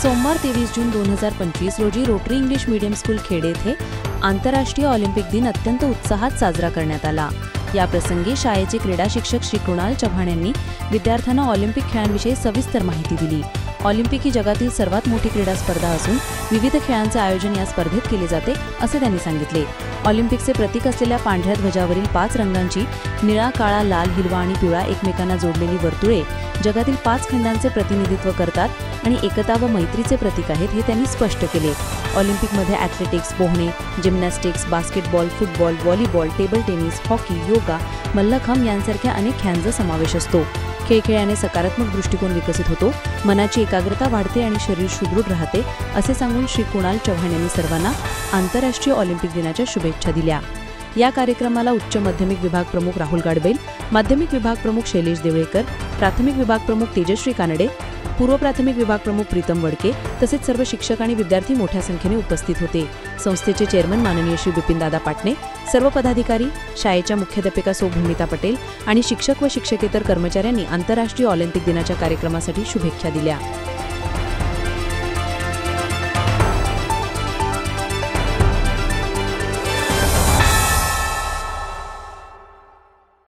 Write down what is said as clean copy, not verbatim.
सोमवार 23 जून 2025 रोजी rotary English medium school Khed येथे आंतरराष्ट्रीय ऑलिम्पिक दिन अत्यंत उत्साहात साजरा करण्यात आला। या प्रसंगी शाळेचे क्रीडा शिक्षक श्री कुणाल चव्हाण यांनी विद्यार्थ्यांना ऑलिम्पिक खेळांविषयी सविस्तर माहिती दिली। ऑलिम्पिक ही जगातील सर्वात मोठी क्रीडा स्पर्धा असून विविध खेळांचे आयोजन या स्पर्धेत केले जाते असे त्यांनी सांगितले। ऑलिम्पिकचे प्रतीक असलेल्या पांढऱ्या ध्वजावरील 5 रंगांची निळा, काळा, लाल, हिरवा आणि पिवळा एकमेकांना जोडलेली वर्तुळे जगातील 5 खंडांचे प्रतिनिधित्व करतात आणि एकता व मैत्रीचे प्रतीक आहेत हे त्यांनी स्पष्ट केले। ऑलिम्पिकमध्ये ॲथलेटिक्स, पोहणे, gymnastics, basketball, football, volleyball, table tennis, hockey, yoga, mallakhamb यांसारख्या अनेक खेळांचा समावेश असतो। खेळ खेळल्याने सकारात्मक दृष्टिकोन विकसित होतो, मनाची एकाग्रता वाढते आणि शरीर सुदृढ राहते असे सांगून श्री कुणाल चव्हाण यांनी सर्वांना आंतरराष्ट्रीय ऑलिम्पिक दिनाच्या शुभेच्छा दिल्या। या कार्यक्रमाला उच्च माध्यमिक विभाग प्रमुख राहुल गाडबैल, माध्यमिक विभाग प्रमुख शैलेश देवळेकर, प्राथमिक विभाग प्रमुख तेजश्री कानडे, पूर्व प्राथमिक विभाग प्रमुख प्रीतम वडके तसेच सर्व शिक्षक आणि विद्यार्थी मोठ्या संख्येने उपस्थित होते। संस्थेचे चेअरमन माननीय श्री बिपिनदादा पाटणे, सर्व पदाधिकारी, शाळेच्या मुख्याध्यापिका सौ भूमिता पटेल आणि शिक्षक व शिक्षकेतर कर्मचाऱ्यांनी आंतरराष्ट्रीय ऑलिम्पिक दिनाच्या कार्यक्रमासाठी शुभेच्छा दिल्या।